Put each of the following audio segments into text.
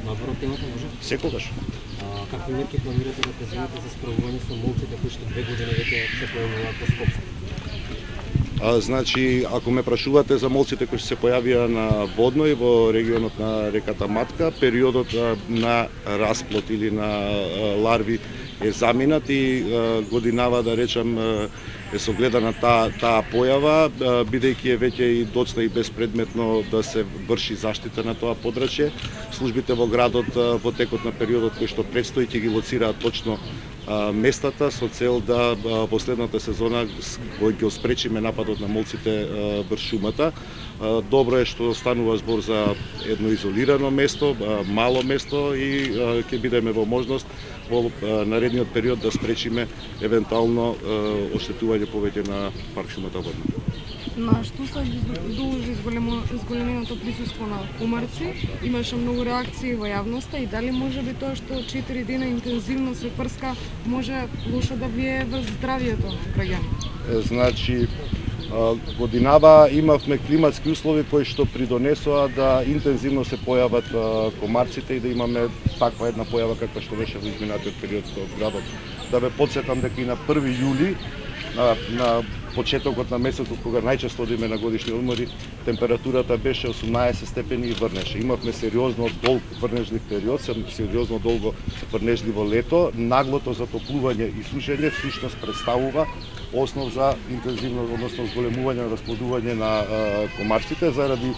надвор од темата може? Секогаш. Какви мерки планирате да преземете за справување со молците кои што 2 години веќе се појавуваат по Скопско? Значи, ако ме прашувате за молците кои се појавија на Водно и во регионот на реката Матка, периодот на расплод или на ларви е заминат и годинава, да речам, е согледана таа појава, бидејќи е веќе и доцна и безпредметно да се врши заштита на тоа подрачје. Службите во градот во текот на периодот кој што предстои ќе ги лоцираат точно местата со цел да последната сезона кој ќе спречиме нападот на молците врз шумата. Добро е што станува збор за едно изолирано место, мало место и ќе бидеме во можност во наредниот период да спречиме евентуално оштетување повеќе на парк шумата Водно. На што се должи зголеменото присуство на комарци? Имаше многу реакции во јавноста и дали може би тоа што 4 дена интензивно се прска може лошо да влијае врз здравието на граѓаните? Значи, годинава имавме климатски услови кои што придонесоа да интензивно се појават комарците и да имаме таква една појава каква што беше во изминатиот период во градот. Да ве потсетам дека и на 1 јули на почетокот на месецот кога најчесто одиме на годишни одмори, температурата беше 18 степени и врнеше. Имавме сериозно долг врнежлив период, сериозно долго врнежливо лето. Наглото затоплување и сушење всушност представува основ за интензивно, односно зголемување на расплодување на комарците заради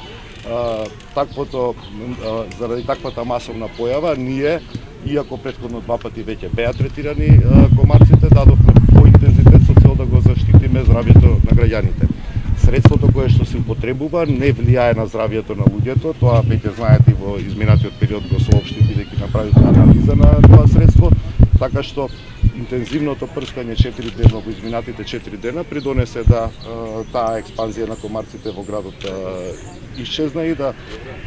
таквата масовна појава. Ние, иако претходно 2 пати веќе беа третирани комарците, дадовме поинтензитет со цел да го заштитиме здравјето на граѓаните. Средството кое што се употребува не влијае на здравјето на луѓето, тоа веќе знаете и во изминатиот период го соопшти бидејќи направивме анализа на тоа средство, така што интензивното прскање 4 дена во изминатите 4 дена придонесе да таа експанзија на комарците во градот исчезна и да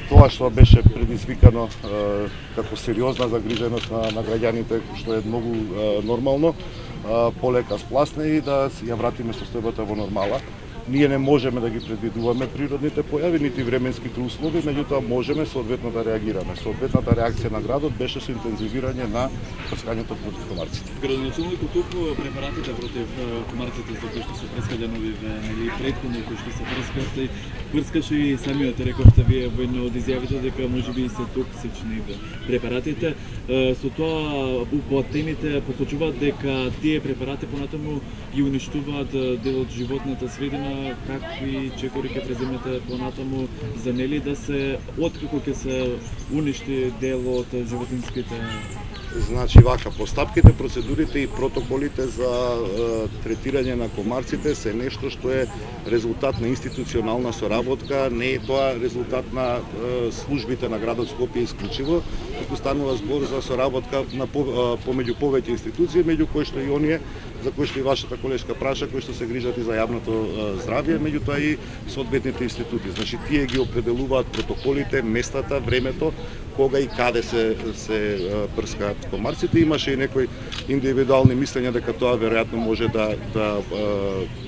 тоа што беше предизвикано како сериозна загриженост на граѓаните, што е многу нормално, полека спласне и да ја вратиме состојбата во нормала. Ние не можеме да ги предвидуваме природните појави, нити временските услови, меѓутоа можеме соодветно да реагираме. Соодветната реакција на градот беше со интензивирање на прскањето против комарците. Градоначалникот толку препаратите против комарците за кои што се прескаѓанови нели претходно кои што се прскаше и самиот рековте вие во една од изјавите дека можеби се токсични препаратите. Со тоа уплатените посочуваат дека тие препарати понатаму ги уништуваат дел од животната средина. Какви чекори ќе преземете понатаму за нели да се откако ќе се уништи дел од животинските? Значи вака, постапките, процедурите и протоколите за третирање на комарците се нешто што е резултат на институционална соработка, не е тоа резултат на службите на градот Скопје исклучиво, туку станува збор за соработка на помеѓу повеќе институции, меѓу кои што и оние за кои што и вашата колешка праша, кои што се грижат и за јавното здравје, меѓутоа и соодветните институти. Значи тие ги определуваат протоколите, местата, времето, кога и каде се прскаат комарците. Имаше и некои индивидуални мислења дека тоа веројатно може да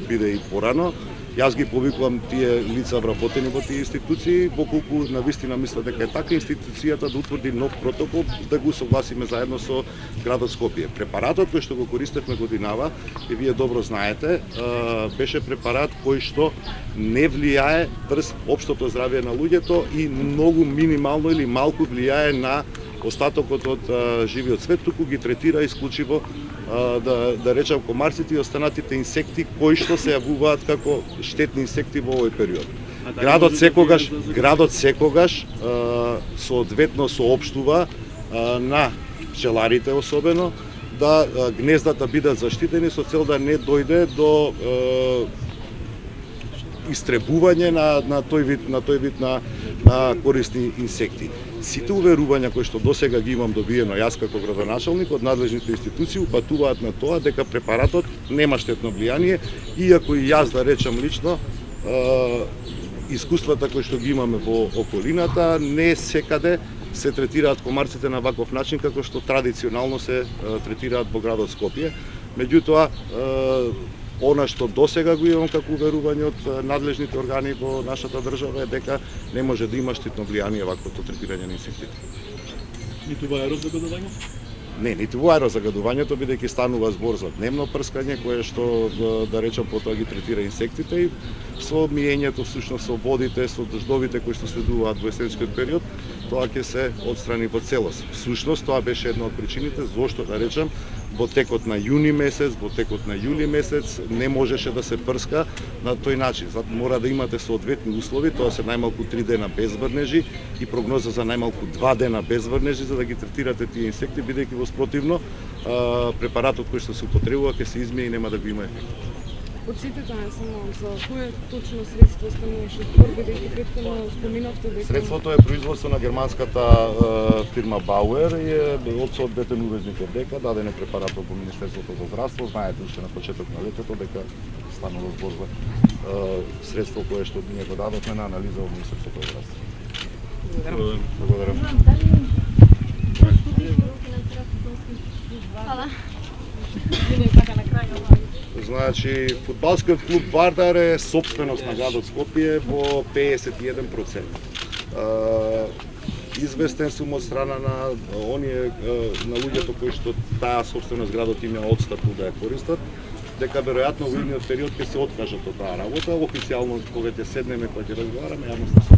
биде и порано. Јас ги повикувам тие лица вработени во тие институции, поколку навистина мисля дека е така институцијата да утврди нов протокол, да го согласиме заедно со градот Скопје. Препаратот кој што го користевме годинава, и вие добро знаете, беше препарат кој што не влијае врз општото здравје на луѓето и многу минимално или малку влијае на остатокот од живиот свет, туку ги третира исклучиво да речам комарците и останатите инсекти кои што се јавуваат како штетни инсекти во овој период. Градот секогаш соодветно соопштува на пчеларите особено да гнездата бидат заштитени со цел да не дојде до истребување на тој вид на корисни инсекти. Сите уверувања кои што досега ги имам добиено јас како градоначалник од надлежните институции упатуваат на тоа дека препаратот нема штетно влијание, иако и јас да речам лично искуствата кои што ги имаме во околината не секаде се третираат комарците на ваков начин како што традиционално се третираат во градот Скопје. Меѓутоа она што досега го имам како уверување од надлежните органи во нашата држава е дека не може да има штетно влијание ваквото третирање на инсектите. Ниту во аерозагадување? Не, ниту во аерозагадувањето, бидејќи станува збор за дневно прскање, кое што, да речам, потоа ги третира инсектите и со миењето, всушност со водите, со дождовите кои што следуваат во есенскиот период, тоа ќе се отстрани во целост. Всушност, тоа беше една од причините зошто, да речам, во текот на јуни месец, во текот на јули месец не можеше да се прска на тој начин. Затоа мора да имате соодветни услови, тоа се најмалку 3 дена без врнежи и прогноза за најмалку 2 дена без врнежи за да ги третирате тие инсекти, бидејќи во спротивно препаратот кој што се употребува ќе се измие и нема да го има ефект. Подсетете ме само за кое точно средство стануваше збор, бидејќи претходно споминавте дека Средството е производство на германската фирма Bauer и е од соодветен увезник од дека, даден е препаратот во Министерството за здравство. Знаете уште на почеток на летото дека станува збор за средство кое што ние го дадовме на анализа во Министерството за здравство. Благодарам. Hvala. Значи, фудбалскиот клуб Вардар е собственост на градот Скопје во 51%. Известен сум од страна на оние на луѓето кои што таа собственост градот им ја отстапил да ја користат, дека веројатно во идниот период ќе се откажат од таа работа. Официјално кога ќе седнеме, кога ќе разговараме, јавноста се